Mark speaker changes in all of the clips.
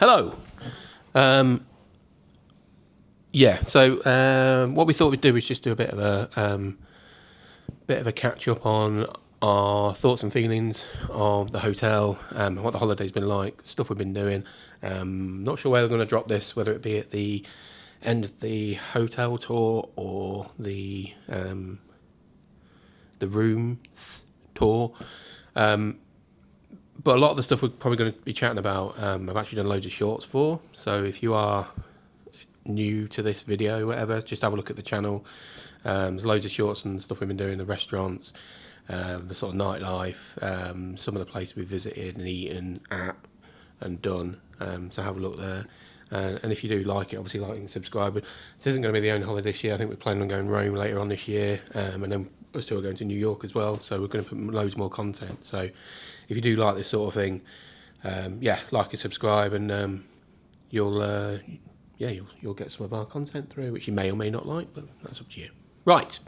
Speaker 1: Hello. So what we thought we'd do was just do a bit of a catch up on our thoughts and feelings of the hotel, what the holiday's been like, stuff we've been doing. Not sure where we're going to drop this, whether it be at the end of the hotel tour or the rooms tour. But a lot of the stuff we're probably going to be chatting about, I've actually done loads of shorts for. So if you are new to this video, whatever, just have a look at the channel. There's loads of shorts and stuff we've been doing, the restaurants, the sort of nightlife, some of the places we visited and eaten at and done. So have a look there. And if you do like it, obviously like and subscribe. But this isn't going to be the only holiday this year. I think we're planning on going Rome later on this year. And then we're still going to New York as well. So we're going to put loads more content. So if you do like this sort of thing, like and subscribe, and you'll get some of our content through, which you may or may not like, but that's up to you. Right.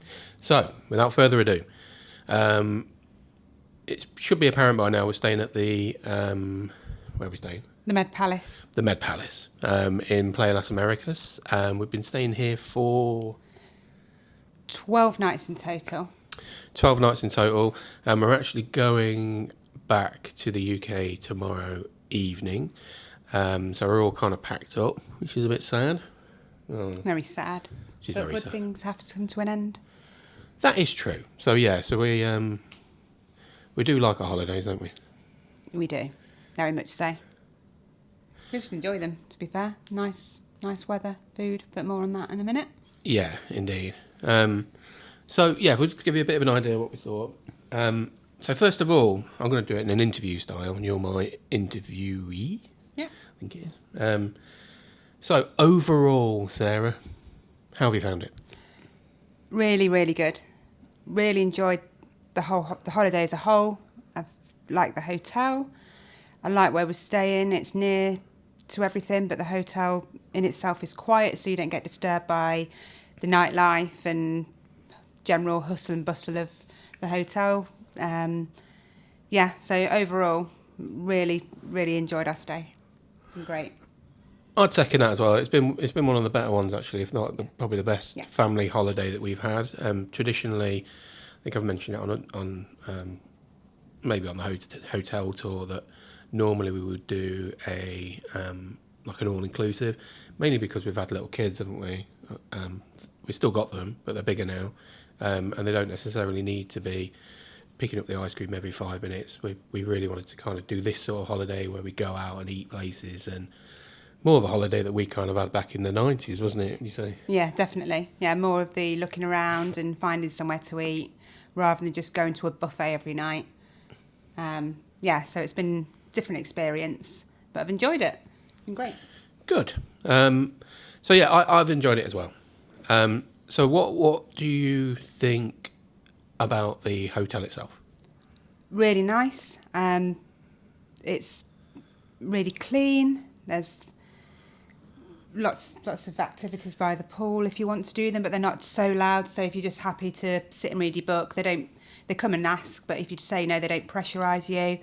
Speaker 1: So without further ado, it should be apparent by now we're staying at the where are we staying?
Speaker 2: The Med Palace.
Speaker 1: The Med Palace in Playa Las Americas. We've been staying here for
Speaker 2: 12 nights in total.
Speaker 1: 12 nights in total. We're actually going back to the UK tomorrow evening. So we're all kind of packed up, which is a bit sad.
Speaker 2: Very sad.
Speaker 1: But
Speaker 2: very good sad. Things have to come to an end.
Speaker 1: That is true. So we do like our holidays, don't we?
Speaker 2: We do. Very much so. We just enjoy them, to be fair. Nice weather, food, but more on that in a minute.
Speaker 1: Yeah, indeed. We'll just give you a bit of an idea of what we thought. So first of all, I'm going to do it in an interview style, and you're my interviewee.
Speaker 2: Yeah.
Speaker 1: I think it is. So overall, Sarah, how have you found it?
Speaker 2: Really, really good. Really enjoyed the holiday as a whole. I've liked the hotel. I like where we're staying. It's near to everything, but the hotel in itself is quiet, so you don't get disturbed by the nightlife and general hustle and bustle of the hotel. So overall, really, really enjoyed our stay. Great.
Speaker 1: I'd second that as well. It's been one of the better ones, actually, if not probably the best family holiday that we've had. Traditionally, I think I've mentioned it on maybe on the hotel tour, that normally we would do a like an all-inclusive, mainly because we've had little kids, haven't we? We've still got them, but they're bigger now, and they don't necessarily need to be picking up the ice cream every 5 minutes. We really wanted to kind of do this sort of holiday where we go out and eat places, and more of a holiday that we kind of had back in the 90s, wasn't it, you say?
Speaker 2: Yeah, definitely. Yeah, more of the looking around and finding somewhere to eat rather than just going to a buffet every night. So it's been a different experience, but I've enjoyed it. It's been great.
Speaker 1: Good. I've enjoyed it as well. So what do you think about the hotel itself?
Speaker 2: Really nice. It's really clean. There's lots of activities by the pool if you want to do them, but they're not so loud. So if you're just happy to sit and read your book, they come and ask, but if you say no, they don't pressurise you.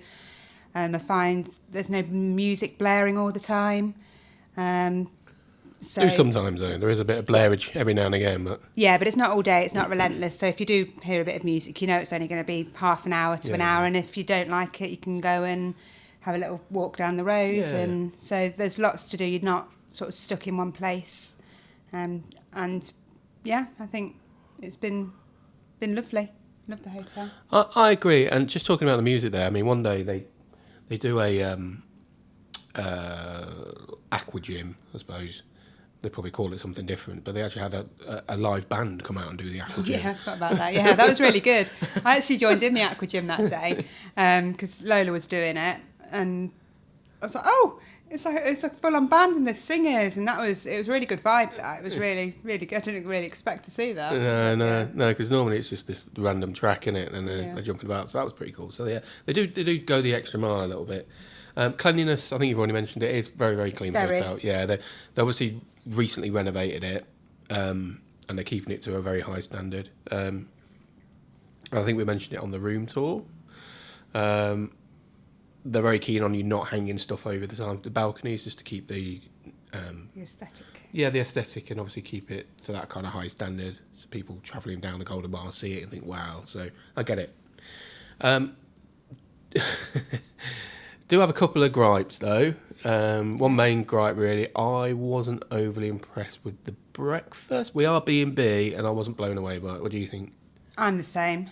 Speaker 2: I find there's no music blaring all the time.
Speaker 1: Sometimes though, there is a bit of blairage every now and again, but
Speaker 2: but it's not all day. It's not relentless. So if you do hear a bit of music, you know it's only going to be half an hour to an hour, and if you don't like it, you can go and have a little walk down the road. And so there's lots to do. You're not sort of stuck in one place, I think it's been lovely. Love the hotel.
Speaker 1: I agree. And just talking about the music there, I mean, one day they do a aqua gym, I suppose. They probably call it something different, but they actually had a live band come out and do the aqua gym.
Speaker 2: Yeah, I forgot about that. Yeah, that was really good. I actually joined in the aqua gym that day because Lola was doing it, and I was like, oh, it's a full-on band and there's singers, and it was really good vibe. It was really, really good. I didn't really expect to see that.
Speaker 1: No, because normally it's just this random track in it, and they're jumping about. So that was pretty cool. So yeah, they do go the extra mile a little bit. Cleanliness, I think you've already mentioned it, is very, very clean hotel. Yeah, they obviously recently renovated it, and they're keeping it to a very high standard. I think we mentioned it on the room tour. they're very keen on you not hanging stuff over the balconies, just to keep the
Speaker 2: aesthetic.
Speaker 1: Yeah, the aesthetic, and obviously keep it to that kind of high standard, so people travelling down the Golden Mile see it and think, wow. So I get it. Do have a couple of gripes though. One main gripe really, I wasn't overly impressed with the breakfast. We are B&B and I wasn't blown away by it. What do you think?
Speaker 2: I'm the same.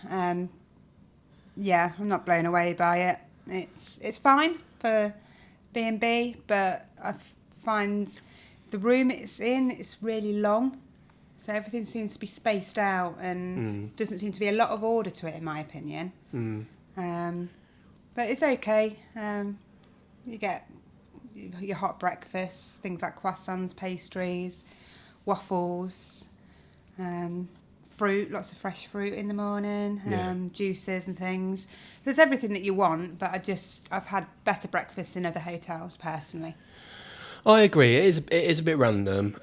Speaker 2: Yeah, I'm not blown away by it. It's fine for B&B, but I find the room it's in, it's really long. So everything seems to be spaced out and doesn't seem to be a lot of order to it, in my opinion. But it's okay. You get your hot breakfast, things like croissants, pastries, waffles, fruit, lots of fresh fruit in the morning, juices and things. There's everything that you want, but I've had better breakfasts in other hotels personally.
Speaker 1: I agree. It is a bit random.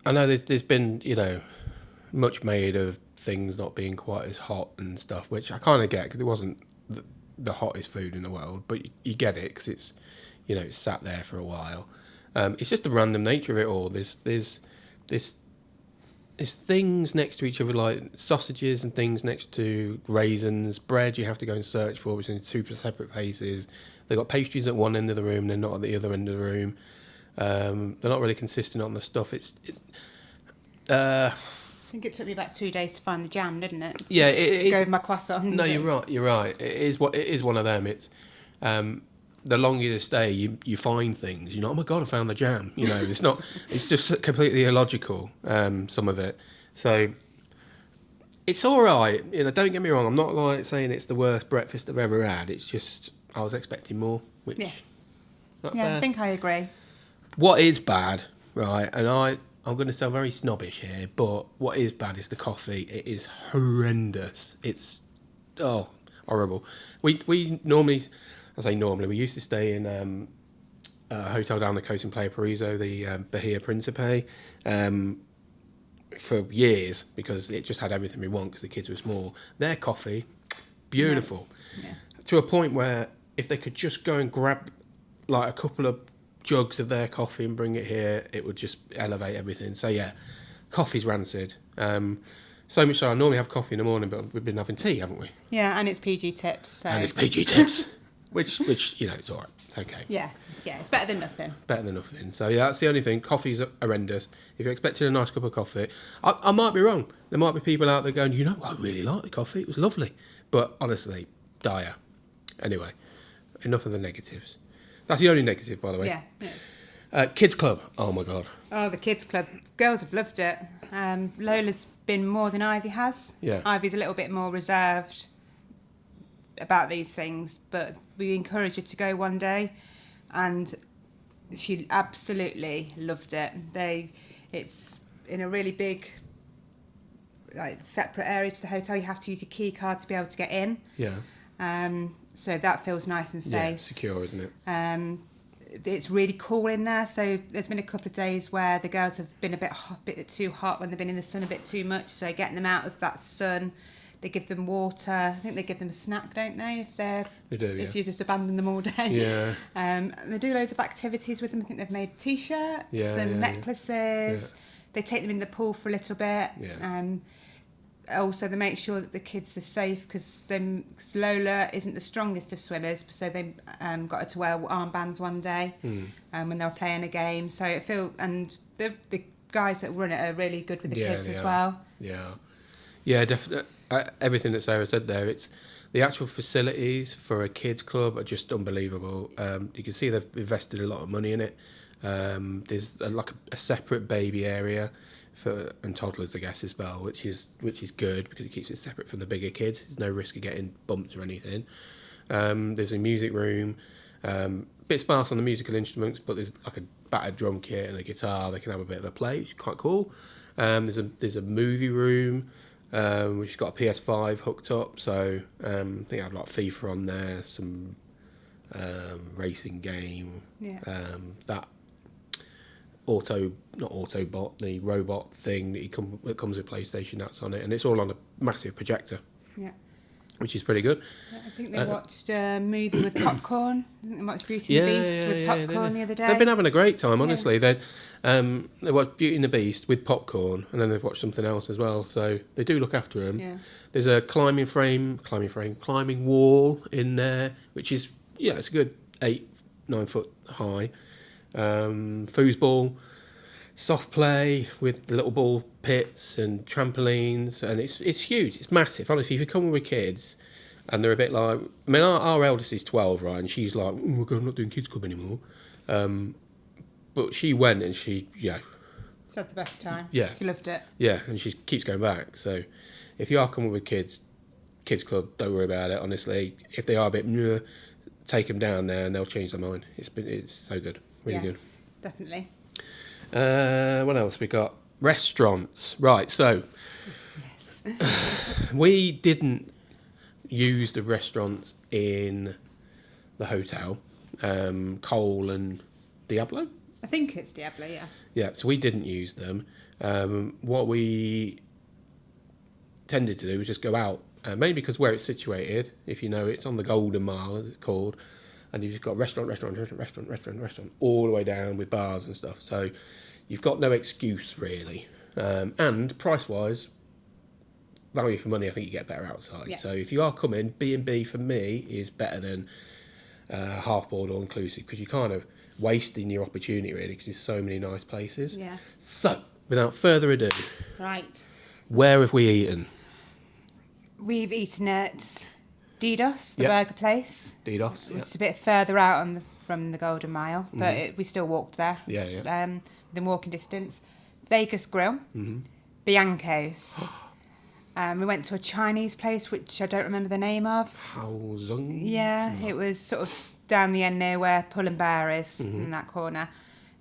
Speaker 1: I know there's been, much made of things not being quite as hot and stuff, which I kind of get, because it wasn't the hottest food in the world, but you get it because it's, it's sat there for a while. It's just the random nature of it all. There's things next to each other, like sausages and things next to raisins. Bread you have to go and search for, which is in two separate places. They've got pastries at one end of the room, they're not at the other end of the room. They're not really consistent on the stuff.
Speaker 2: I think it took me about 2 days to find the jam, didn't it?
Speaker 1: Yeah,
Speaker 2: to go with my croissants.
Speaker 1: No, you're right. It is one of them. It's the longer you stay, you find things. Oh my god, I found the jam. It's just completely illogical. Some of it, so it's all right. Don't get me wrong. I'm not like saying it's the worst breakfast I've ever had. It's just I was expecting more. Which
Speaker 2: I think I agree.
Speaker 1: What is bad, right? And I'm going to sound very snobbish here, but what is bad is the coffee. It is horrendous. It's horrible. We normally, we used to stay in a hotel down the coast in Playa Paraiso, the Bahia Principe, for years, because it just had everything we want because the kids were small. Their coffee, beautiful.
Speaker 2: Nice. Yeah.
Speaker 1: To a point where if they could just go and grab like a couple of jugs of their coffee and bring it here, it would just elevate everything. So yeah, coffee's rancid. So much so I normally have coffee in the morning, but we've been having tea, haven't we?
Speaker 2: Yeah, and it's PG tips. So.
Speaker 1: And it's PG tips, which it's all right. It's okay.
Speaker 2: Yeah, it's better than nothing.
Speaker 1: Better than nothing. So yeah, that's the only thing. Coffee's horrendous. If you're expecting a nice cup of coffee, I might be wrong. There might be people out there going, I really like the coffee. It was lovely, but honestly, dire. Anyway, enough of the negatives. That's the only negative, by the way.
Speaker 2: Yeah, it is.
Speaker 1: Kids Club. Oh, my God.
Speaker 2: Oh, the Kids Club. Girls have loved it. Lola's been more than Ivy has.
Speaker 1: Yeah.
Speaker 2: Ivy's a little bit more reserved about these things, but we encouraged her to go one day, and she absolutely loved it. It's in a really big, separate area to the hotel. You have to use your key card to be able to get in.
Speaker 1: Yeah.
Speaker 2: So that feels nice and safe.
Speaker 1: Yeah, secure, isn't it?
Speaker 2: It's really cool in there. So there's been a couple of days where the girls have been a bit too hot when they've been in the sun a bit too much. So getting them out of that sun, they give them water. I think they give them a snack, don't they?
Speaker 1: They do,
Speaker 2: if you just abandon them all day.
Speaker 1: Yeah.
Speaker 2: And they do loads of activities with them. I think they've made T-shirts and necklaces. Yeah. They take them in the pool for a little bit.
Speaker 1: Yeah.
Speaker 2: Also, they make sure that the kids are safe because Lola isn't the strongest of swimmers, so they got her to wear armbands one day when they were playing a game. So the guys that run it are really good with the kids as well.
Speaker 1: Yeah, definitely. Everything that Sarah said there, it's the actual facilities for a kids club are just unbelievable. You can see they've invested a lot of money in it. There's a separate baby area and toddlers, I guess, as well, which is good because it keeps it separate from the bigger kids. There's no risk of getting bumped or anything. There's a music room, bit sparse on the musical instruments, but there's like a battered drum kit and a guitar. They can have a bit of a play, which is quite cool. There's a movie room, which has got a PS5 hooked up, so I think I had like FIFA on there, some racing game, that the robot thing that comes with PlayStation, that's on it, and it's all on a massive projector.
Speaker 2: Yeah.
Speaker 1: which is pretty good.
Speaker 2: I think they watched a movie with popcorn. I think they watched Beauty and the Beast with popcorn the other day.
Speaker 1: They've been having a great time, honestly. They watched Beauty and the Beast with popcorn, and then they've watched something else as well. So they do look after them.
Speaker 2: Yeah.
Speaker 1: There's a climbing wall in there, which is it's a good 8-9 foot high. Foosball, soft play with the little ball pits and trampolines, and it's huge. It's massive. Honestly, if you come with kids, and they're a bit like, I mean, our eldest is 12, right, and she's like, oh my God, I'm not doing kids club anymore. But she went and she
Speaker 2: had the best time.
Speaker 1: Yeah.
Speaker 2: She loved it.
Speaker 1: Yeah, and she keeps going back. So if you are coming with kids club, don't worry about it, honestly. If they are a bit meh, take them down there and they'll change their mind. It's so good. Really good.
Speaker 2: Definitely.
Speaker 1: What else we got? Restaurants. Right, so
Speaker 2: Yes.
Speaker 1: we didn't use the restaurants in the hotel, Cole and Diablo.
Speaker 2: I think it's Diablo, yeah.
Speaker 1: Yeah, so we didn't use them. What we tended to do was just go out, mainly because where it's situated, if you know, it's on the Golden Mile, as it's called, and you've just got restaurant, all the way down with bars and stuff. So you've got no excuse, really. And price-wise, value for money, I think you get better outside.
Speaker 2: Yeah.
Speaker 1: So if you are coming, B&B for me is better than half board or inclusive, because you're kind of wasting your opportunity, really, because there's so many nice places.
Speaker 2: Yeah.
Speaker 1: So, without further ado,
Speaker 2: Right.
Speaker 1: where have we eaten?
Speaker 2: We've eaten at Didos, the
Speaker 1: Yep.
Speaker 2: burger place.
Speaker 1: Didos,
Speaker 2: Which is a bit further out from the Golden Mile, but we still walked there.
Speaker 1: Yeah.
Speaker 2: Within walking distance. Vegas Grill. Bianco's. We went to a Chinese place, which I don't remember the name of.
Speaker 1: Haozong?
Speaker 2: Yeah, it was sort of down the end near where Pull and Bear is, in that corner.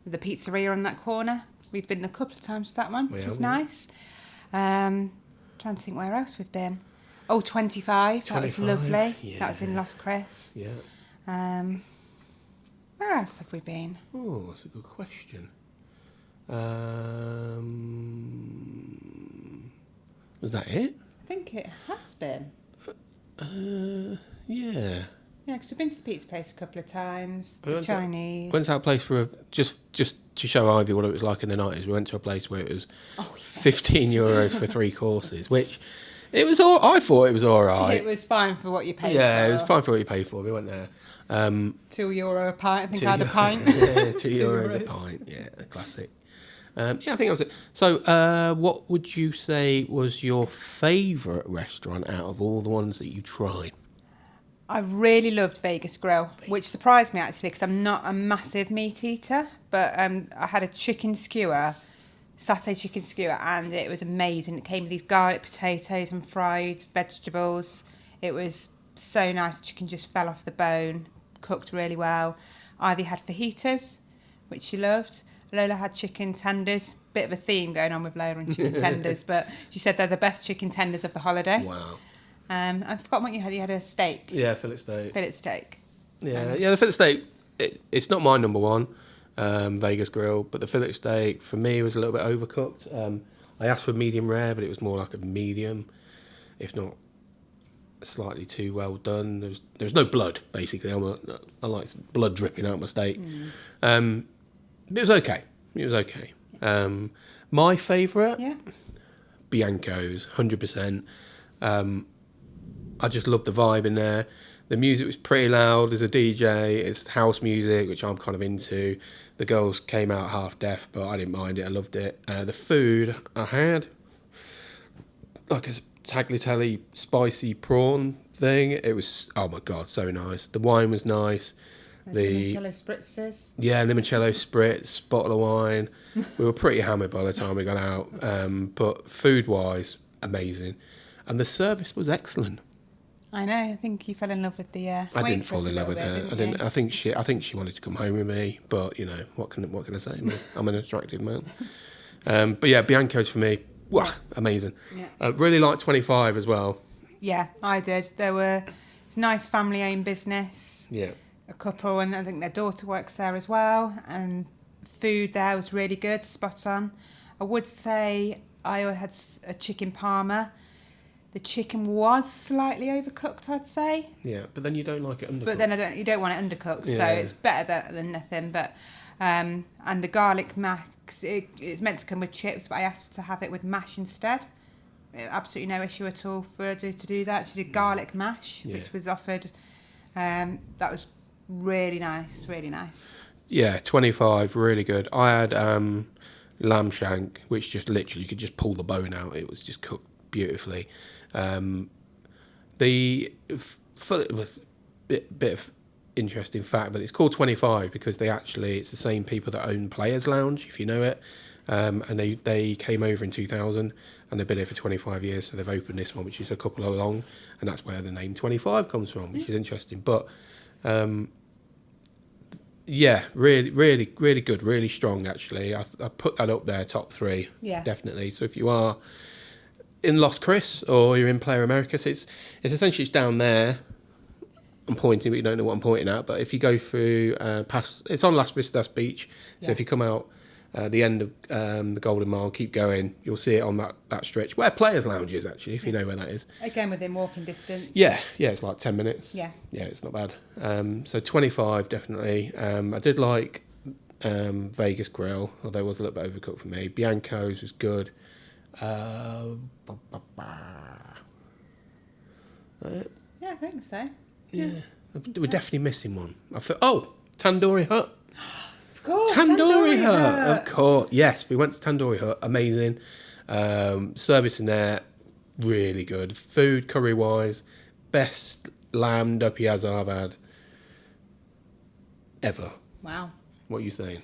Speaker 2: The pizzeria on that corner. We've been a couple of times to that one, which was nice. Trying to think where else we've been. Oh, 25. That was lovely.
Speaker 1: Yeah.
Speaker 2: That was in Los Cris.
Speaker 1: Yeah.
Speaker 2: Where else have we been?
Speaker 1: Oh, that's a good question. Was that it?
Speaker 2: I think it has been.
Speaker 1: Yeah.
Speaker 2: Yeah, because we've been to the pizza place a couple of times.
Speaker 1: We
Speaker 2: The
Speaker 1: went to-
Speaker 2: Chinese.
Speaker 1: Went to that place for just to show Ivy what it was like in the 90s. We went to a place where it was €15 for 3 courses, which it was all. I thought it was all right.
Speaker 2: It was fine for what you paid for.
Speaker 1: Yeah, it was fine for what you paid for. We went there.
Speaker 2: €2 a pint. I think I had a pint.
Speaker 1: Yeah, €2 a pint. Yeah, a classic. Yeah, I think that was it. So, what would you say was your favourite restaurant out of all the ones that you tried?
Speaker 2: I really loved Vegas Grill, which surprised me actually because I'm not a massive meat eater. But I had a chicken skewer, satay chicken skewer, and it was amazing. It came with these garlic potatoes and fried vegetables. It was so nice. Chicken just fell off the bone, cooked really well. Ivy had fajitas, which she loved. Lola had chicken tenders. Bit of a theme going on with Lola and chicken tenders, but she said they're the best chicken tenders of the holiday.
Speaker 1: Wow.
Speaker 2: I've forgotten what you had. You had a steak.
Speaker 1: Yeah, fillet steak.
Speaker 2: Fillet steak.
Speaker 1: Yeah, the fillet steak, it's not my number one, Vegas Grill, but the fillet steak, for me, was a little bit overcooked. I asked for medium rare, but it was more like a medium, if not slightly too well done. There was no blood, basically. I like blood dripping out my steak. It was okay. My favourite,
Speaker 2: Yeah.
Speaker 1: Bianco's, 100%. I just loved the vibe in there. The music was pretty loud. There's a DJ. It's house music, which I'm kind of into. The girls came out half deaf, but I didn't mind it. I loved it. The food I had, like a tagliatelle spicy prawn thing. It was, oh my God, so nice. The wine was nice.
Speaker 2: The limoncello spritzers.
Speaker 1: Yeah, limoncello spritz, bottle of wine. We were pretty hammered by the time we got out. But food-wise, amazing. And the service was excellent.
Speaker 2: I know. I think you fell in love with the.
Speaker 1: I didn't fall in love with her. I think she wanted to come home with me. But you know, what can I say? I'm an attractive man. But yeah, Bianco's for me. Wow, amazing.
Speaker 2: Yeah.
Speaker 1: Really liked 25 as well.
Speaker 2: Yeah, I did. It's a nice family-owned business.
Speaker 1: Yeah.
Speaker 2: A couple, and I think their daughter works there as well. And food there was really good, spot on. I would say I had a chicken parma. The chicken was slightly overcooked, I'd say.
Speaker 1: Yeah, but then you don't like it undercooked.
Speaker 2: But then you don't want it undercooked, so
Speaker 1: Yeah.
Speaker 2: it's better than nothing. But and the garlic mash, it's meant to come with chips, but I asked to have it with mash instead. Absolutely no issue at all for her to do that. She did garlic mash, which was offered. That was really nice, really nice.
Speaker 1: Yeah, 25, really good. I had lamb shank, which just literally you could just pull the bone out. It was just cooked beautifully. Bit of interesting fact, but it's called 25 because it's the same people that own Players Lounge, if you know it. And they came over in 2000 and they've been here for 25 years, so they've opened this one, which is a couple along, and that's where the name 25 comes from, which is interesting. But yeah, really, really, really good, really strong. Actually, I put that up there, top 3, definitely. So if you are in Los Cris or you're in Playa Americas, it's essentially down there. I'm pointing, but you don't know what I'm pointing at. But if you go through past, it's on Las Vistas Beach. So if you come out the end of the Golden Mile, keep going, you'll see it on that stretch where Players Lounge is, actually, if you know where that is.
Speaker 2: Again, within walking distance.
Speaker 1: Yeah, it's like 10 minutes.
Speaker 2: Yeah,
Speaker 1: it's not bad. So 25, definitely. I did like Vegas Grill, although it was a little bit overcooked for me. Bianco's was good.
Speaker 2: Yeah, I think so.
Speaker 1: Yeah. We're definitely missing one. Tandoori Hut.
Speaker 2: Of course,
Speaker 1: Tandoori Hut. Of course. Yes, we went to Tandoori Hut. Amazing. Service in there, really good. Food, curry-wise, best lamb da piazza I've had ever.
Speaker 2: Wow.
Speaker 1: What are you saying?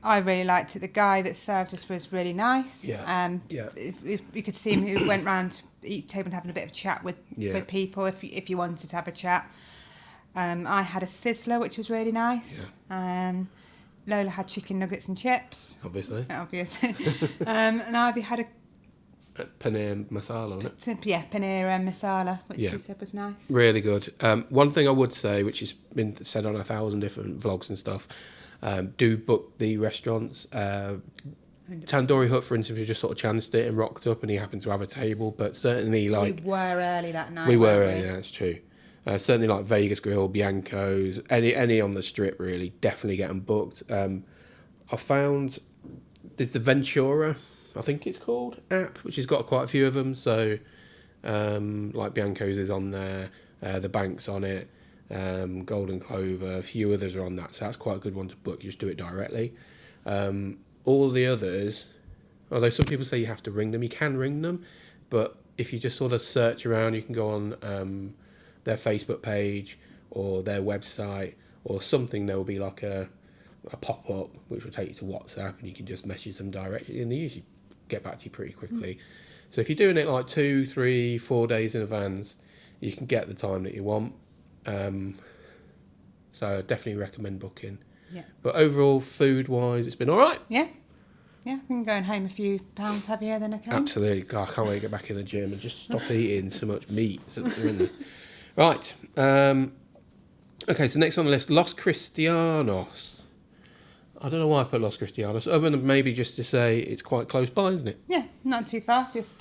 Speaker 2: I really liked it. The guy that served us was really nice.
Speaker 1: Yeah.
Speaker 2: If you could see him, who went round each table and having a bit of chat with people if you wanted to have a chat. I had a sizzler, which was really nice.
Speaker 1: Yeah.
Speaker 2: Lola had chicken nuggets and chips.
Speaker 1: Obviously.
Speaker 2: And Ivy had a
Speaker 1: paneer masala, wasn't it?
Speaker 2: Yeah, paneer masala, which she said was nice.
Speaker 1: Really good. One thing I would say, which has been said on 1,000 different vlogs and stuff, do book the restaurants. Tandoori Hut, for instance, we just sort of chanced it and rocked up and he happened to have a table, but certainly like...
Speaker 2: We were early that night.
Speaker 1: We were early, yeah, that's true. Certainly like Vegas Grill, Bianco's, any on the strip really, definitely get them booked. I found there's the Ventura, I think it's called, app, which has got quite a few of them. So like Bianco's is on there, the Bank's on it, Golden Clover, a few others are on that. So that's quite a good one to book, just do it directly. All the others, although some people say you have to ring them, you can ring them, but if you just sort of search around, you can go on their Facebook page or their website or something. There will be like a pop-up which will take you to WhatsApp and you can just message them directly and they usually get back to you pretty quickly. So if you're doing it like 2, 3, 4 days in advance, you can get the time that you want. So I definitely recommend booking.
Speaker 2: Yeah.
Speaker 1: But overall, food-wise, it's been all right.
Speaker 2: Yeah. Yeah, I think going home a few pounds heavier than I can.
Speaker 1: Absolutely. God, I can't wait to get back in the gym and just stop eating so much meat. Right. Okay, so next on the list, Los Cristianos. I don't know why I put Los Cristianos, other than maybe just to say it's quite close by, isn't it?
Speaker 2: Yeah, not too far. Just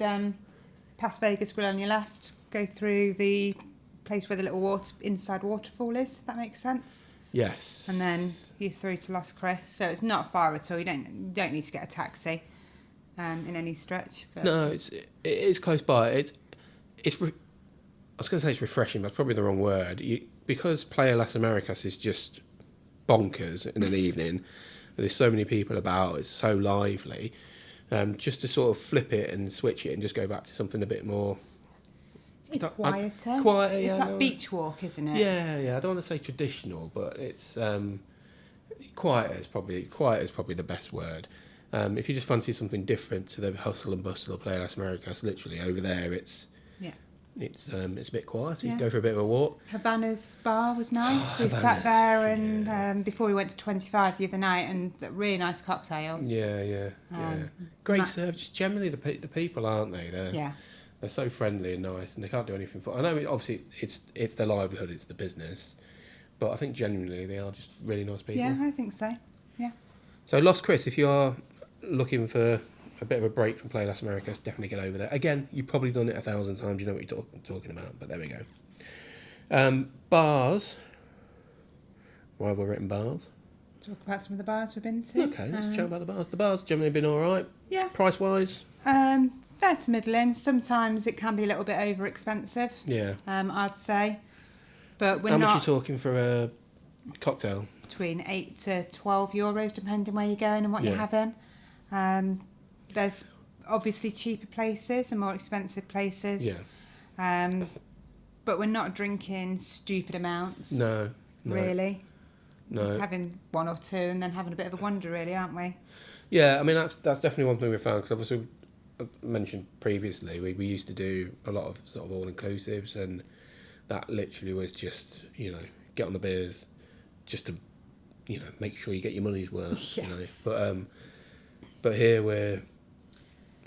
Speaker 2: past Vegas Grill on your left, go through the place where the little inside waterfall is, if that makes sense.
Speaker 1: Yes.
Speaker 2: And then you're through to Los Cris, so it's not far at all. You don't need to get a taxi in any stretch. But
Speaker 1: No, it is close by. I was going to say it's refreshing, but that's probably the wrong word. Because Playa Las Americas is just bonkers in an evening, there's so many people about, it's so lively, just to sort of flip it and switch it and just go back to something a bit more...
Speaker 2: quieter. It's that beach walk, isn't it?
Speaker 1: Yeah. I don't want to say traditional, but it's quiet is probably the best word. If you just fancy something different to the hustle and bustle of Playa Las Americas, literally over there, it's a bit quiet. You can go for a bit of a walk.
Speaker 2: Havana's bar was nice. We sat there and before we went to 25 the other night, and really nice cocktails.
Speaker 1: Yeah. Great serve. Just generally the people, aren't they? They're so friendly and nice, and they can't do anything for... I know, obviously, it's their livelihood, it's the business, but I think genuinely they are just really nice people.
Speaker 2: Yeah, I think so, yeah.
Speaker 1: So Los Cris, if you are looking for a bit of a break from Playa Las Americas, definitely get over there. Again, you've probably done it 1,000 times. You know what you're talking about. But there we go. Bars. Why have we written bars?
Speaker 2: Talk about some of the bars we've been to.
Speaker 1: Okay, let's chat about the bars. The bars generally been all right.
Speaker 2: Yeah.
Speaker 1: Price wise.
Speaker 2: Fair to middling. Sometimes it can be a little bit over expensive.
Speaker 1: Yeah.
Speaker 2: I'd say, but we're
Speaker 1: How
Speaker 2: not.
Speaker 1: much are you talking for a cocktail?
Speaker 2: Between €8 to €12, depending where you're going and what you're having. There's obviously cheaper places and more expensive places.
Speaker 1: Yeah.
Speaker 2: But we're not drinking stupid amounts.
Speaker 1: No.
Speaker 2: Really.
Speaker 1: No.
Speaker 2: Having one or two and then having a bit of a wander, really, aren't we?
Speaker 1: Yeah, I mean that's definitely one thing we found, because obviously I mentioned previously we used to do a lot of sort of all inclusives, and that literally was just, you know, get on the beers just to, you know, make sure you get your money's worth.
Speaker 2: Yeah.
Speaker 1: You know, but here we're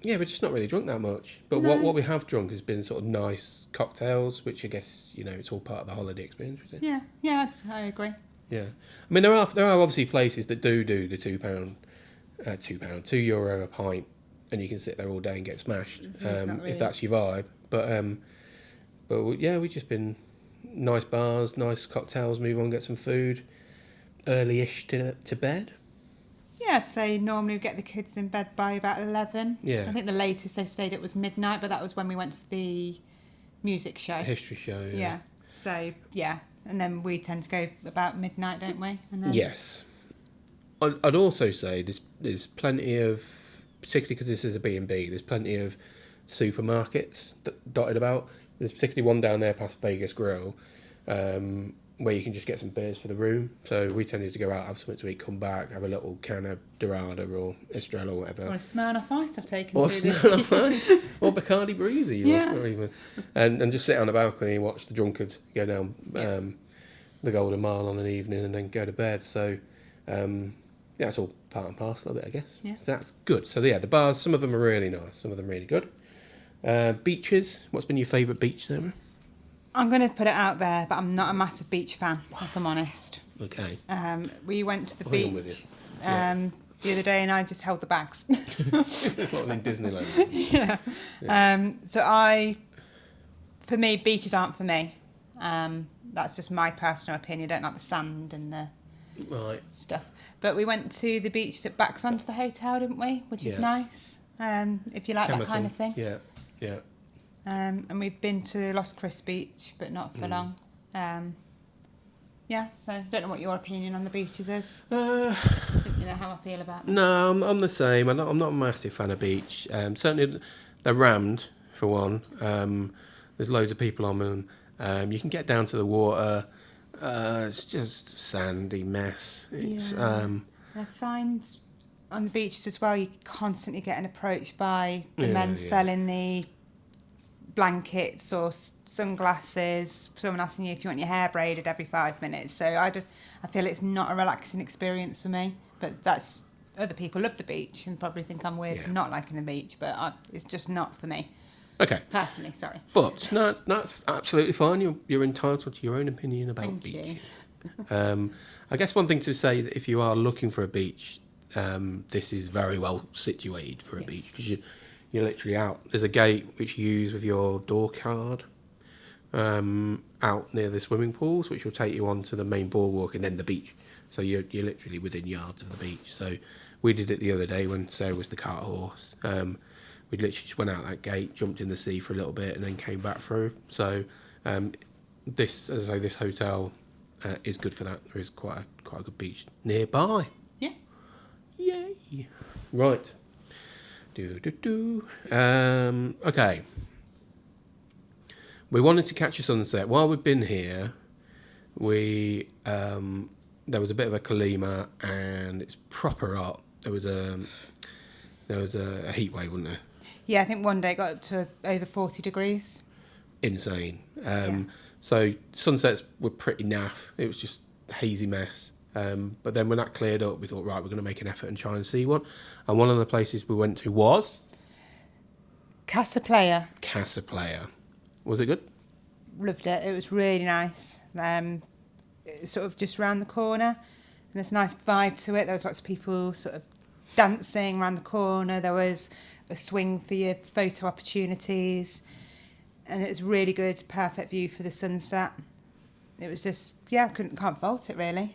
Speaker 1: just not really drunk that much. But
Speaker 2: No.
Speaker 1: what we have drunk has been sort of nice cocktails, which I guess, you know, it's all part of the holiday experience, isn't it?
Speaker 2: Yeah, I agree.
Speaker 1: Yeah, I mean there are obviously places that do the €2 €2 a pint, and you can sit there all day and get smashed,
Speaker 2: Really.
Speaker 1: if that's your vibe. But yeah, we've just been nice bars, nice cocktails, move on, get some food, early-ish to bed.
Speaker 2: Yeah, I'd say normally we get the kids in bed by about 11.
Speaker 1: Yeah.
Speaker 2: I think the latest they stayed at was midnight, but that was when we went to the music show.
Speaker 1: History show.
Speaker 2: Yeah. So, yeah. And then we tend to go about midnight, don't we? And then...
Speaker 1: Yes. I'd also say there's plenty of, particularly because this is a B&B, there's plenty of supermarkets dotted about. There's particularly one down there past Vegas Grill, where you can just get some beers for the room. So we tended to go out, have something to eat, come back, have a little can of Dorada or Estrella or whatever.
Speaker 2: Or a Smirnoff Ice I've taken
Speaker 1: Or
Speaker 2: through this.
Speaker 1: Smirnoff Ice. Or Bacardi Breezy.
Speaker 2: Yeah.
Speaker 1: Or even, and just sit on the balcony and watch the drunkards go down the Golden Mile on an evening and then go to bed. So yeah, it's all part and parcel of it, I guess.
Speaker 2: Yeah.
Speaker 1: So that's good. So yeah, the bars, some of them are really nice, some of them really good. Beaches. What's been your favourite beach, Sarah?
Speaker 2: I'm going to put it out there, but I'm not a massive beach fan, if I'm honest.
Speaker 1: Okay.
Speaker 2: We went to the
Speaker 1: Hang on
Speaker 2: beach
Speaker 1: with you.
Speaker 2: the other day and I just held the bags.
Speaker 1: It's not in Disneyland.
Speaker 2: Yeah. For me, beaches aren't for me. That's just my personal opinion. I don't like the sand and the
Speaker 1: Right.
Speaker 2: stuff. But we went to the beach that backs onto the hotel, didn't we? Which is nice. If you like that kind of thing.
Speaker 1: Yeah. Yeah.
Speaker 2: And we've been to Los Cristianos Beach, but not for long. Yeah, so I don't know what your opinion on the beaches is. You know how I feel about them.
Speaker 1: No, I'm the same. I'm not a massive fan of beach. Certainly, they're rammed, for one. There's loads of people on them. You can get down to the water. It's just a sandy mess. It's
Speaker 2: I find on the beaches as well, you're constantly getting approached by the men selling the blankets or sunglasses, someone asking you if you want your hair braided every 5 minutes. So I feel it's not a relaxing experience for me. But that's, other people love the beach and probably think I'm weird for not liking the beach, but it's just not for me.
Speaker 1: Okay.
Speaker 2: Personally, sorry.
Speaker 1: But no, that's absolutely fine. You're entitled to your own opinion about
Speaker 2: Thank
Speaker 1: beaches. I guess one thing to say, that if you are looking for a beach, this is very well situated for a beach, because you're literally out. There's a gate which you use with your door card out near the swimming pools, which will take you onto the main boardwalk and then the beach. So you're literally within yards of the beach. So we did it the other day when Sarah was the cart horse. We literally just went out that gate, jumped in the sea for a little bit, and then came back through. So this, as I say, this hotel is good for that. There is quite a good beach nearby.
Speaker 2: Yeah.
Speaker 1: Yay! Right. Okay. We wanted to catch a sunset. While we've been here, there was a bit of a Kalima, and it's proper hot. There was a heat wave, wasn't there?
Speaker 2: Yeah, I think one day it got up to over 40 degrees.
Speaker 1: Insane. So sunsets were pretty naff. It was just a hazy mess. But then when that cleared up, we thought, right, we're going to make an effort and try and see one. And one of the places we went to was
Speaker 2: Casa Playa.
Speaker 1: Casa Playa. Was it good?
Speaker 2: Loved it. It was really nice. It's sort of just round the corner, and there's a nice vibe to it. There was lots of people sort of dancing around the corner. There was a swing for your photo opportunities. And it was really good, perfect view for the sunset. It was just, yeah, can't fault it really.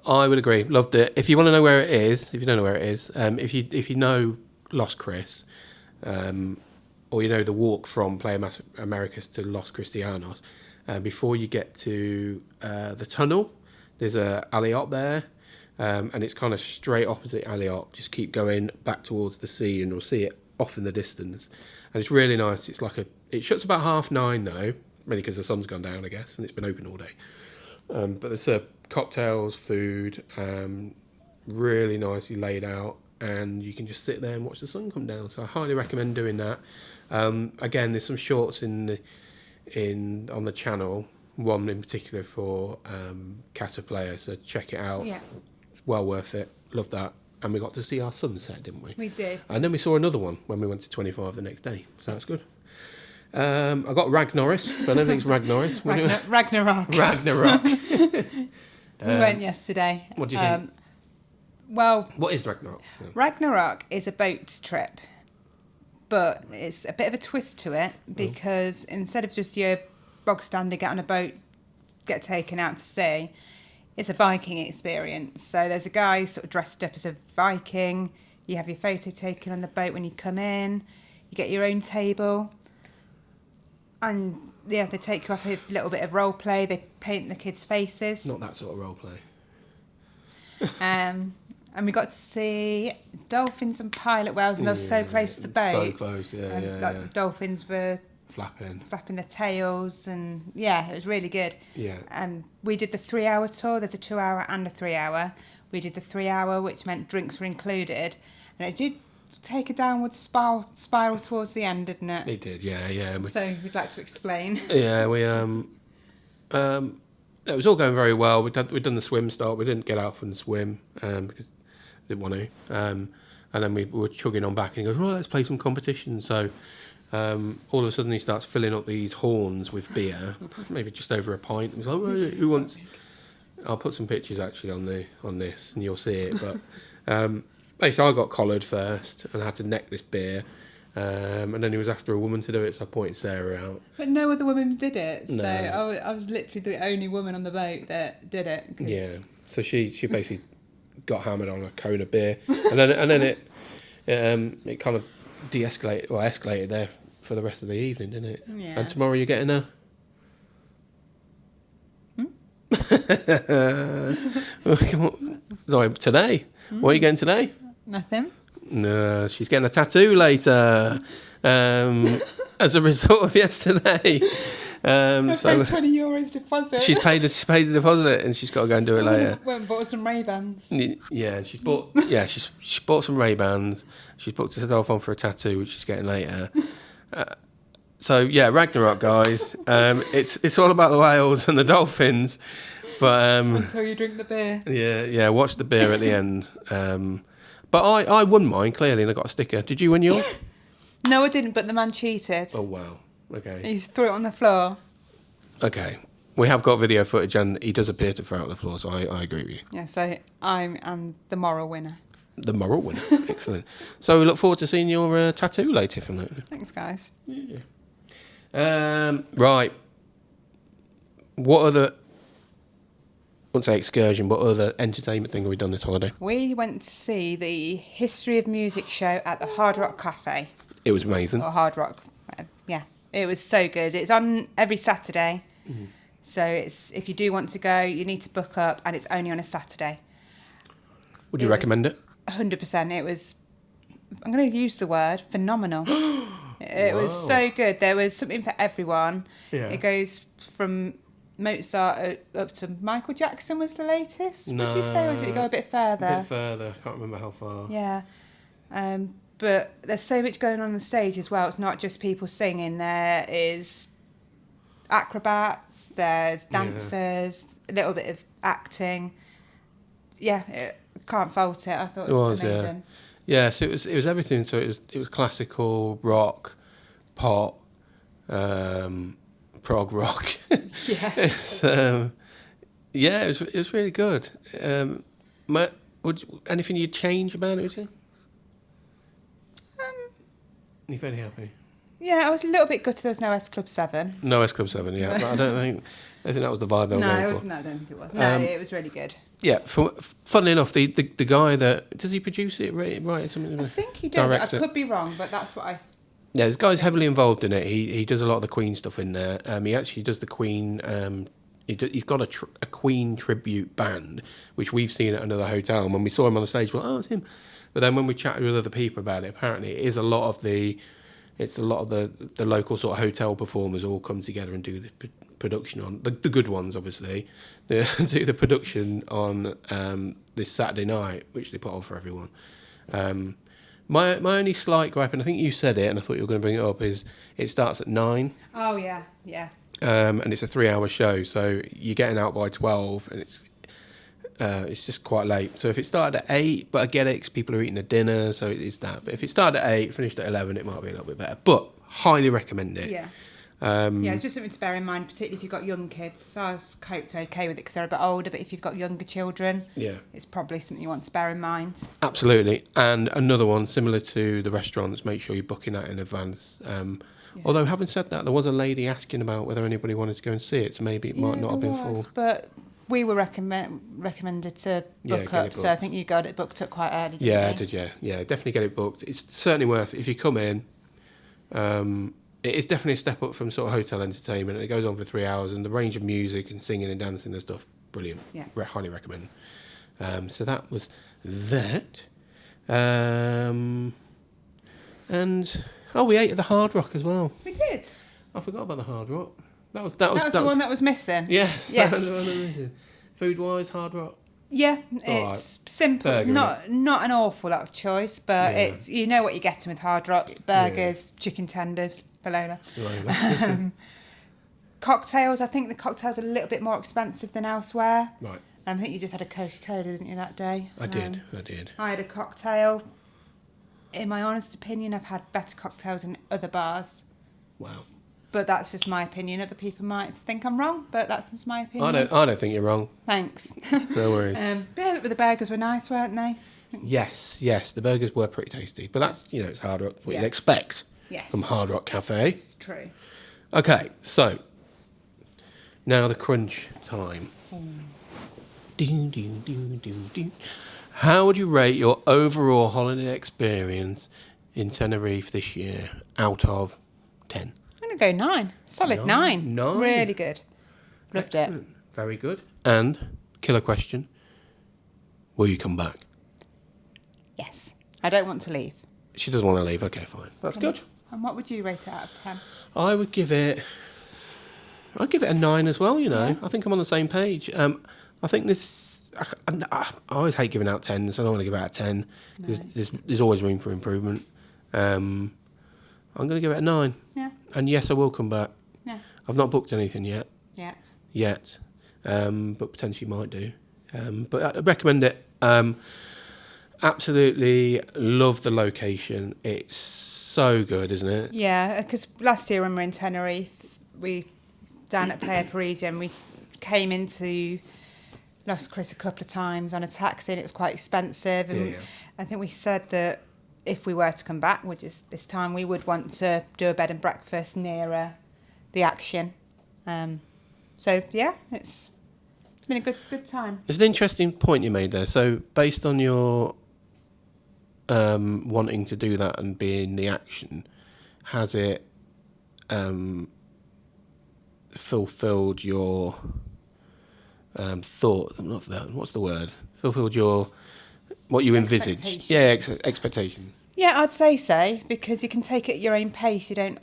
Speaker 1: I would agree. Loved it. If you want to know where it is, if you don't know where it is, if you know Los Cris, or you know the walk from Playa Las Americas to Los Cristianos, before you get to the tunnel, there's a alley up there, and it's kind of straight opposite alley up. Just keep going back towards the sea, and you'll see it off in the distance. And it's really nice. It's like it shuts about 9:30 though, mainly because the sun's gone down, I guess, and it's been open all day. But there's cocktails, food, really nicely laid out, and you can just sit there and watch the sun come down. So I highly recommend doing that. Again, there's some shorts on the channel, one in particular for Casa Playa, so check it out.
Speaker 2: Yeah.
Speaker 1: It's well worth it. Love that. And we got to see our sunset, didn't we?
Speaker 2: We did.
Speaker 1: And then we saw another one when we went to 25 the next day. So that's good. I got Ragnarok. I don't think it's Ragnarok.
Speaker 2: Ragnarok.
Speaker 1: Ragnarok.
Speaker 2: We went yesterday.
Speaker 1: What do you think?
Speaker 2: Well,
Speaker 1: What is Ragnarok?
Speaker 2: Ragnarok is a boat trip, but it's a bit of a twist to it because instead of just your bog standard get on a boat, get taken out to sea, it's a Viking experience. So there's a guy sort of dressed up as a Viking. You have your photo taken on the boat when you come in. You get your own table. And yeah, they take you off a little bit of role play. They paint the kids' faces.
Speaker 1: Not that sort of role play.
Speaker 2: And we got to see dolphins and pilot whales, and they were so close to the boat.
Speaker 1: So close, yeah.
Speaker 2: The dolphins were flapping their tails, and yeah, it was really good.
Speaker 1: Yeah.
Speaker 2: And we did the 3-hour tour. There's a 2-hour and a 3-hour. We did the 3-hour, which meant drinks were included, and it did take a downward spiral towards the end, didn't it?
Speaker 1: It did, yeah.
Speaker 2: So we'd like to explain.
Speaker 1: Yeah, we it was all going very well. We'd done the swim start. We didn't get out and swim because we didn't want to. And then we were chugging on back, and he goes, "Right, let's play some competition." So all of a sudden he starts filling up these horns with beer, maybe just over a pint. He's like, "Right, who wants?" I'll put some pictures actually on this, and you'll see it. But basically, I got collared first and I had to neck this beer. And then he was after a woman to do it, so I pointed Sarah out.
Speaker 2: But no other woman did it,
Speaker 1: No.
Speaker 2: so I was literally the only woman on the boat that did it.
Speaker 1: Yeah, so she basically got hammered on a cone of beer, and then it kind of escalated there for the rest of the evening, didn't it?
Speaker 2: Yeah.
Speaker 1: And tomorrow you're getting a. Sorry, today. What are you getting today?
Speaker 2: Nothing.
Speaker 1: No, she's getting a tattoo later as a result of yesterday.
Speaker 2: I paid €20 deposit.
Speaker 1: She's paid a deposit, and she's got to go and do it later.
Speaker 2: Went and bought some Ray-Bans.
Speaker 1: Yeah, she bought some Ray-Bans. She's booked herself on for a tattoo, which she's getting later. So yeah, Ragnarok, guys. It's all about the whales and the dolphins, but
Speaker 2: until you drink the beer.
Speaker 1: Yeah. Watch the beer at the end. But I won mine, clearly, and I got a sticker. Did you win yours?
Speaker 2: No, I didn't, but the man cheated.
Speaker 1: Oh, wow. Okay.
Speaker 2: He just threw it on the floor.
Speaker 1: Okay. We have got video footage, and he does appear to throw it on the floor, so I agree with you.
Speaker 2: Yeah, so I'm the moral winner.
Speaker 1: The moral winner. Excellent. So we look forward to seeing your tattoo later, from that.
Speaker 2: Thanks, guys.
Speaker 1: Yeah. Right. What other... I wouldn't say excursion, but other entertainment thing have we done this holiday?
Speaker 2: We went to see the History of Music show at the Hard Rock Cafe.
Speaker 1: It was amazing.
Speaker 2: Or Hard Rock. Yeah, it was so good. It's on every Saturday. So if you do want to go, you need to book up, and it's only on a Saturday.
Speaker 1: Would you recommend it?
Speaker 2: 100%. It was, I'm going to use the word, phenomenal. It was so good. There was something for everyone.
Speaker 1: Yeah.
Speaker 2: It goes from Mozart up to Michael Jackson was the latest, would you say? Or did it go a bit further?
Speaker 1: A bit further. Can't remember how far.
Speaker 2: Yeah. But there's so much going on the stage as well. It's not just people singing. There is acrobats, there's dancers, a little bit of acting. Yeah, can't fault it. I thought it was amazing.
Speaker 1: Yeah, so it was everything. So it was classical, rock, pop, prog rock.
Speaker 2: Yeah.
Speaker 1: It was really good. Anything you'd change about it, would you? You're very happy.
Speaker 2: Yeah, I was a little bit gutted there was no S Club 7.
Speaker 1: No S Club 7, yeah. But I think that was the vibe they were
Speaker 2: No,
Speaker 1: going
Speaker 2: it
Speaker 1: for.
Speaker 2: wasn't, I don't think it was. No, it was really good.
Speaker 1: Yeah, funnily enough, the guy that... Does he produce it, right? Something,
Speaker 2: I think he does. I
Speaker 1: directs it?
Speaker 2: could be wrong, but that's what I...
Speaker 1: Yeah, this guy's heavily involved in it. He does a lot of the Queen stuff in there. He actually does the Queen... he's got a Queen tribute band, which we've seen at another hotel. And when we saw him on the stage, we're like, oh, it's him. But then when we chatted with other people about it, apparently it is a lot of the local sort of hotel performers all come together and do the production on the good ones, obviously. They do the production on this Saturday night, which they put on for everyone. My only slight gripe, and I think you said it, and I thought you were going to bring it up, is it starts at 9.
Speaker 2: Oh, yeah.
Speaker 1: And it's a 3-hour show, so you're getting out by 12, and it's just quite late. So if it started at 8, but I get it, 'cause people are eating a dinner, so it's that. But if it started at 8, finished at 11, it might be a little bit better. But highly recommend it.
Speaker 2: Yeah. Yeah, it's just something to bear in mind, particularly if you've got young kids. So I was coped okay with it because they're a bit older, but if you've got younger children, it's probably something you want to bear in mind.
Speaker 1: Absolutely. And another one, similar to the restaurants, make sure you're booking that in advance. Although, having said that, there was a lady asking about whether anybody wanted to go and see it, so maybe it might not have been full.
Speaker 2: But we were recommended to book up, so I think you got it booked up quite early, didn't you?
Speaker 1: I did, yeah. Definitely get it booked. It's certainly worth it. If you come in, it is definitely a step up from sort of hotel entertainment. It goes on for 3 hours, and the range of music and singing and dancing and stuff, brilliant.
Speaker 2: Yeah.
Speaker 1: Highly recommend. So that was that. And we ate at the Hard Rock as well.
Speaker 2: We did.
Speaker 1: I forgot about the Hard Rock. That was
Speaker 2: the one that was missing.
Speaker 1: Yes. That was the one that was missing. Food-wise, Hard Rock.
Speaker 2: Yeah, it's simple.
Speaker 1: Burger,
Speaker 2: not an awful lot of choice, but it's you know what you're getting with Hard Rock: burgers, chicken tenders for Lola. Cocktails. I think the cocktails are a little bit more expensive than elsewhere.
Speaker 1: Right.
Speaker 2: I think you just had a Coca-Cola, didn't you, that day?
Speaker 1: I did.
Speaker 2: I had a cocktail. In my honest opinion, I've had better cocktails in other bars.
Speaker 1: Wow.
Speaker 2: But that's just my opinion. Other people might think I'm wrong, but that's just my opinion.
Speaker 1: I don't think you're wrong.
Speaker 2: Thanks.
Speaker 1: No worries.
Speaker 2: But the burgers were nice, weren't they?
Speaker 1: Yes. The burgers were pretty tasty. But that's, it's Hard Rock. What you'd expect from Hard Rock Cafe.
Speaker 2: It's true.
Speaker 1: Okay, so now the crunch time. Ding, ding, ding, ding, ding. How would you rate your overall holiday experience in Tenerife this year out of 10?
Speaker 2: I'm going to go 9. Solid 9.
Speaker 1: 9.
Speaker 2: Really good. Loved
Speaker 1: Excellent. Very good. And, killer question, will you come back?
Speaker 2: Yes. I don't want to leave.
Speaker 1: She doesn't want to leave. Okay, fine. That's good.
Speaker 2: And what would you rate it out of 10?
Speaker 1: I'd give it a 9 as well,
Speaker 2: Yeah.
Speaker 1: I think I'm on the same page. I think this... I always hate giving out 10s. I don't want to give out a 10 because there's always room for improvement. I'm going to give it a 9.
Speaker 2: Yeah.
Speaker 1: And yes, I will come back.
Speaker 2: Yeah.
Speaker 1: I've not booked anything yet.
Speaker 2: Yet.
Speaker 1: But potentially might do. But I recommend it. Absolutely love the location. It's so good, isn't it?
Speaker 2: Yeah, because last year when we were in Tenerife, we down at Playa Parisian, we came into Los Cristianos a couple of times on a taxi, and it was quite expensive. And I think we said that if we were to come back, which is this time, we would want to do a bed and breakfast nearer the action. So yeah, it's been a good time.
Speaker 1: It's an interesting point you made there. So based on your wanting to do that and be in the action, has it fulfilled your thought? Not that. What's the word? Fulfilled your what you envisaged? Yeah, expectation.
Speaker 2: Yeah, I'd say so, because you can take it at your own pace. You don't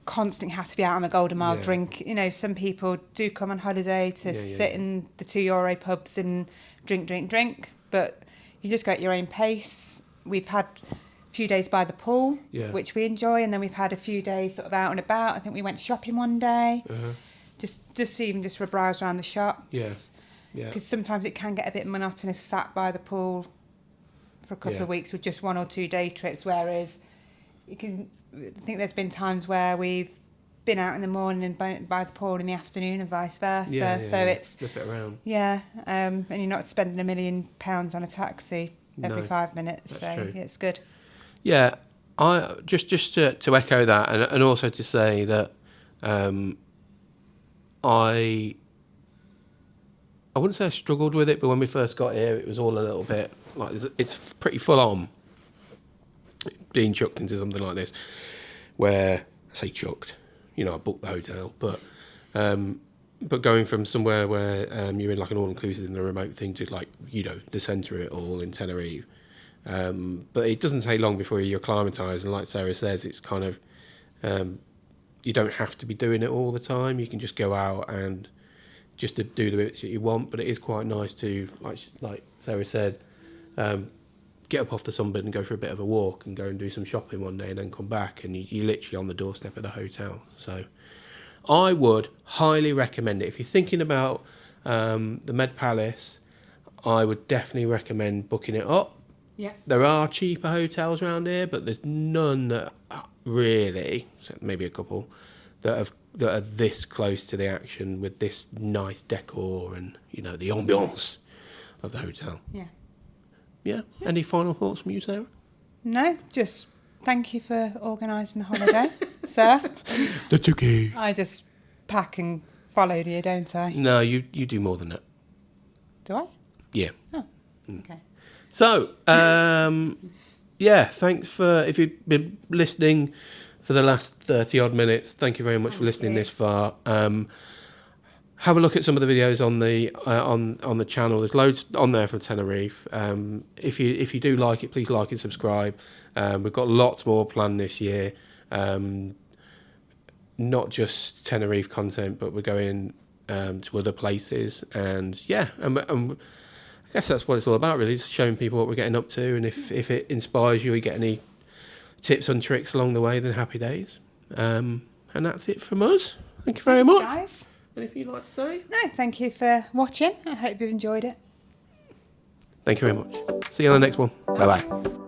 Speaker 2: constantly have to be out on the Golden Mile drink. Some people do come on holiday to sit in the €2 pubs and drink, but you just go at your own pace. We've had a few days by the pool, which we enjoy, and then we've had a few days sort of out and about. I think we went shopping one day, just for a browse around the shops. Because sometimes it can get a bit monotonous sat by the pool for a couple of weeks with just 1 or 2 day trips, whereas I think there's been times where we've been out in the morning and by the pool in the afternoon and vice versa.
Speaker 1: Yeah,
Speaker 2: so it's
Speaker 1: flip it around.
Speaker 2: yeah, and you're not spending £1 million on a taxi every
Speaker 1: No,
Speaker 2: 5 minutes.
Speaker 1: that's
Speaker 2: So
Speaker 1: true.
Speaker 2: it's good.
Speaker 1: Yeah, I just to echo that, and also to say that I wouldn't say I struggled with it, but when we first got here, it was all a little bit like it's pretty full on being chucked into something like this, where I say chucked, I booked the hotel, but going from somewhere where you're in like an all-inclusive and a remote thing to like, the centre of it all in Tenerife. But it doesn't take long before you're acclimatised, and like Sarah says, it's kind of you don't have to be doing it all the time. You can just go out and just to do the bits that you want. But it is quite nice to, like Sarah said, get up off the sunbed and go for a bit of a walk and go and do some shopping one day and then come back, and you're literally on the doorstep of the hotel. So I would highly recommend it. If you're thinking about the Med Palace, I would definitely recommend booking it up.
Speaker 2: Yeah.
Speaker 1: There are cheaper hotels around here, but there's none that really, maybe a couple, that are this close to the action with this nice decor and, the ambiance of the hotel.
Speaker 2: Yeah.
Speaker 1: Yeah. Any final thoughts from you, Sarah?
Speaker 2: No, just thank you for organising the holiday, sir.
Speaker 1: That's okay.
Speaker 2: I just pack and follow you, don't I?
Speaker 1: No, you do more than that.
Speaker 2: Do I?
Speaker 1: Yeah.
Speaker 2: Oh, okay.
Speaker 1: So, thanks if you've been listening for the last 30 odd minutes. Thank you very much for listening this far. Have a look at some of the videos on the on the channel. There's loads on there from Tenerife. If you do like it, please like and subscribe. We've got lots more planned this year. Not just Tenerife content, but we're going to other places. And I guess that's what it's all about, really, is showing people what we're getting up to. And if it inspires you, you get any tips and tricks along the way, then happy days. And that's it from us. Thank you very much.
Speaker 2: Guys.
Speaker 1: Anything you'd like to say?
Speaker 2: No, thank you for watching. I hope you've enjoyed it.
Speaker 1: Thank you very much. See you on the next one. Bye-bye.